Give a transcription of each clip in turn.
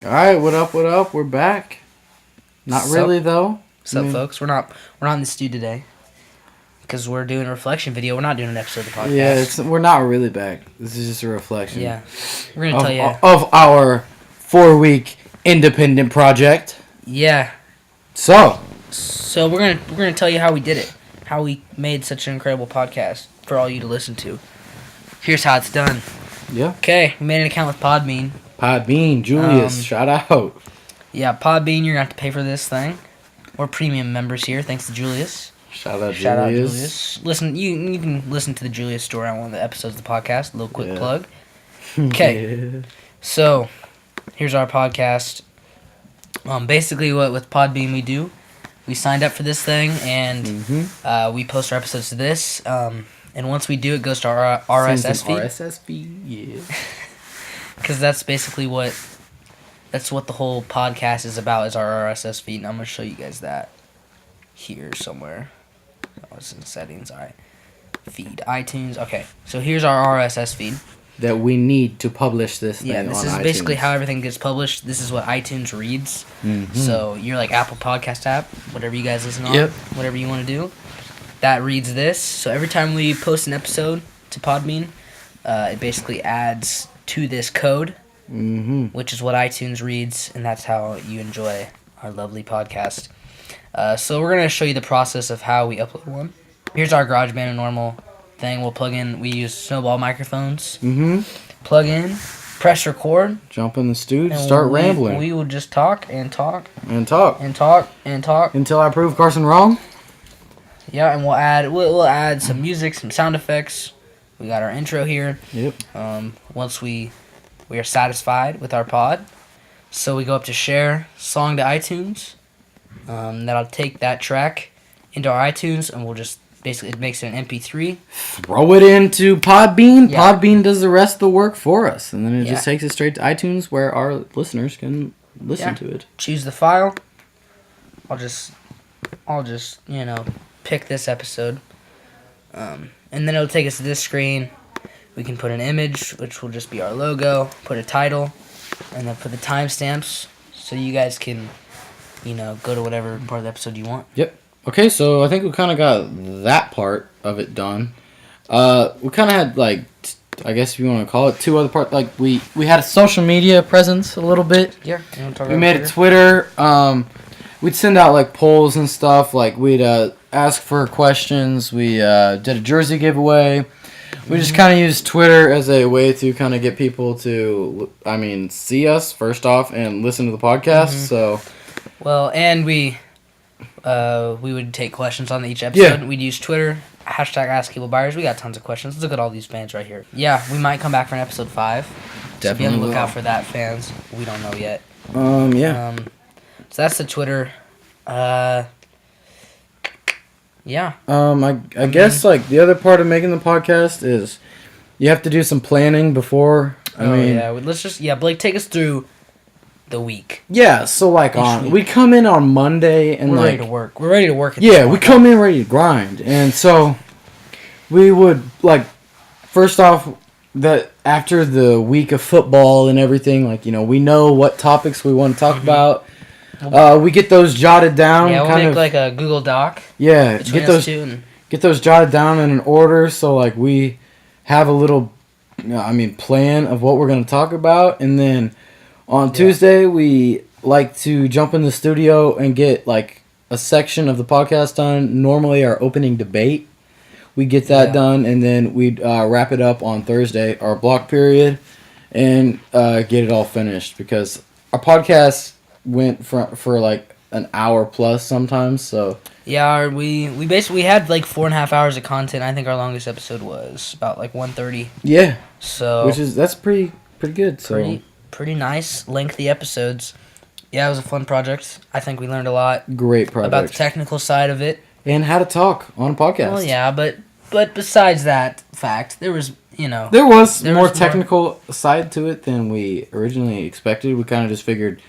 All right, what up? What up? We're back. Not really though. What's up, folks? We're not in the studio today because we're doing a reflection video. We're not doing an episode of the podcast. Yeah, we're not really back. This is just a reflection. Yeah, we're gonna tell you of our 4-week independent project. Yeah. So we're gonna tell you how we did it, how we made such an incredible podcast for all you to listen to. Here's how it's done. Yeah. Okay, we made an account with Podbean. Julius, shout out. Yeah, Podbean, you're gonna have to pay for this thing. We're premium members here, thanks to Julius. Shout out, Julius. Listen, you can listen to the Julius story on one of the episodes of the podcast. A little quick plug. Okay, so here's our podcast. Basically, what with Podbean we do, we signed up for this thing, and we post our episodes to this. And once we do, it goes to our RSS feed. RSS feed, yeah. Because that's basically what the whole podcast is about, is our RSS feed. And I'm going to show you guys that here somewhere. Oh, it's in settings. All right. Feed. iTunes. Okay. So here's our RSS feed. That we need to publish this thing on iTunes. Yeah, this is basically how everything gets published. This is what iTunes reads. Mm-hmm. So you're like Apple Podcast app, whatever you guys listen on, whatever you want to do. That reads this. So every time we post an episode to Podbean, it basically adds to this code, which is what iTunes reads, and that's how you enjoy our lovely podcast. So we're going to show you the process of how we upload one. Here's our GarageBand and normal thing. We'll plug in, we use Snowball microphones. Plug in, press record. Jump in the studio, start rambling. We will just talk and talk. And talk. And talk and talk. Until I prove Carson wrong. Yeah, and we'll add some music, some sound effects. We got our intro here. Yep. Once we are satisfied with our pod, so we go up to share song to iTunes. That'll take that track into our iTunes, and we'll just basically, it makes it an MP3. Throw it into Podbean. Yeah. Podbean does the rest of the work for us, and then it just takes it straight to iTunes, where our listeners can listen to it. Choose the file. I'll just pick this episode, and then it'll take us to this screen. We can put an image, which will just be our logo, put a title, and then put the timestamps, so you guys can, go to whatever part of the episode you want. Yep. Okay, so I think we kind of got that part of it done. We kind of had, I guess if you want to call it, two other parts. Like, we had a social media presence a little bit. Yeah. We made a Twitter. We'd send out, polls and stuff. We'd ask for questions. We did a jersey giveaway. We just kind of used Twitter as a way to kind of get people to, see us, first off, and listen to the podcast, so... Well, and we would take questions on each episode. Yeah. We'd use Twitter, hashtag Ask Heble Byers. We got tons of questions. Let's look at all these fans right here. Yeah, we might come back for an episode 5. Definitely. So be on the lookout for that, fans. We don't know yet. Yeah. So that's the Twitter. Yeah. I guess, the other part of making the podcast is you have to do some planning before. Let's just, Blake, take us through the week. Yeah, so, we come in on Monday and, we're ready to work. We're ready to work. We come in ready to grind. And so we would, first off, that after the week of football and everything, we know what topics we want to talk about. We get those jotted down. Yeah, we'll make a Google Doc. Yeah, get those jotted down in an order, so we have a little, plan of what we're going to talk about, and then on Tuesday we like to jump in the studio and get a section of the podcast done. Normally our opening debate, we get that done, and then we'd wrap it up on Thursday, our block period, and get it all finished, because our podcast went for an hour plus sometimes, so... Yeah, we basically had 4.5 hours of content. I think our longest episode was about 1:30. Yeah. So... That's pretty good, so... Pretty nice, lengthy episodes. Yeah, it was a fun project. I think we learned a lot. Great project. About the technical side of it. And how to talk on a podcast. Well, yeah, but besides that fact, there was, There was more technical side to it than we originally expected. We kind of just figured...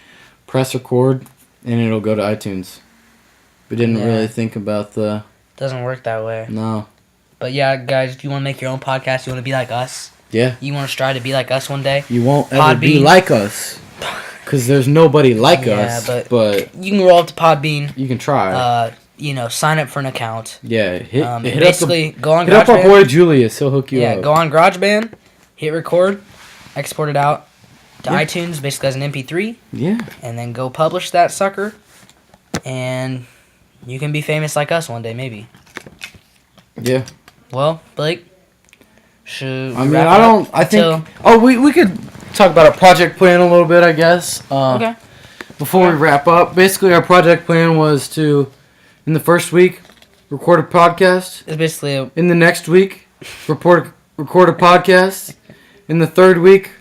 press record, and it'll go to iTunes. We didn't really think about the... Doesn't work that way. No. But yeah, guys, if you want to make your own podcast, you want to be like us. Yeah. You want to strive to be like us one day. You won't ever be like us. because there's nobody like us. But you can roll up to Podbean. You can try. Sign up for an account. Yeah, go on GarageBand. Hit up our boy Julius. He'll hook you up. Yeah, go on GarageBand, hit record, export it out to iTunes, basically as an MP3. Yeah. And then go publish that sucker, and you can be famous like us one day, maybe. Yeah. Well, Blake, we could talk about our project plan a little bit, I guess. Okay. Before we wrap up, basically our project plan was to, in the first week, record a podcast. It's basically in the next week, record a podcast. In the third week,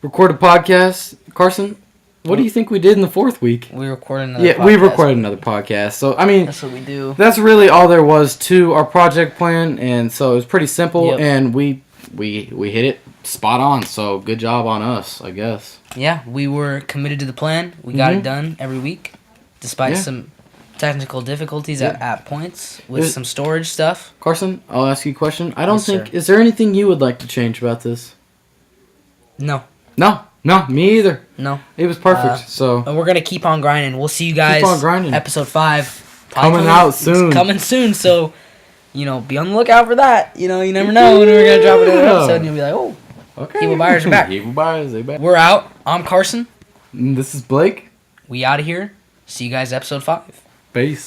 record a podcast. Carson, what do you think we did in the fourth week? We recorded another podcast. We recorded another podcast. So, I mean... That's what we do. That's really all there was to our project plan, and so it was pretty simple, and we hit it spot on, so good job on us, I guess. Yeah, we were committed to the plan. We got it done every week, despite some technical difficulties at points with some storage stuff. Carson, I'll ask you a question. Is there anything you would like to change about this? No. No, me either. No. It was perfect, so. And we're going to keep on grinding. We'll see you guys. Keep on grinding. Episode 5. Coming out soon. It's coming soon, so, be on the lookout for that. You never know when we're going to drop another episode, and you'll be like, oh. Okay. Heble and Byers are back. Heble and Byers, they back. We're out. I'm Carson. And this is Blake. We out of here. See you guys episode 5. Peace.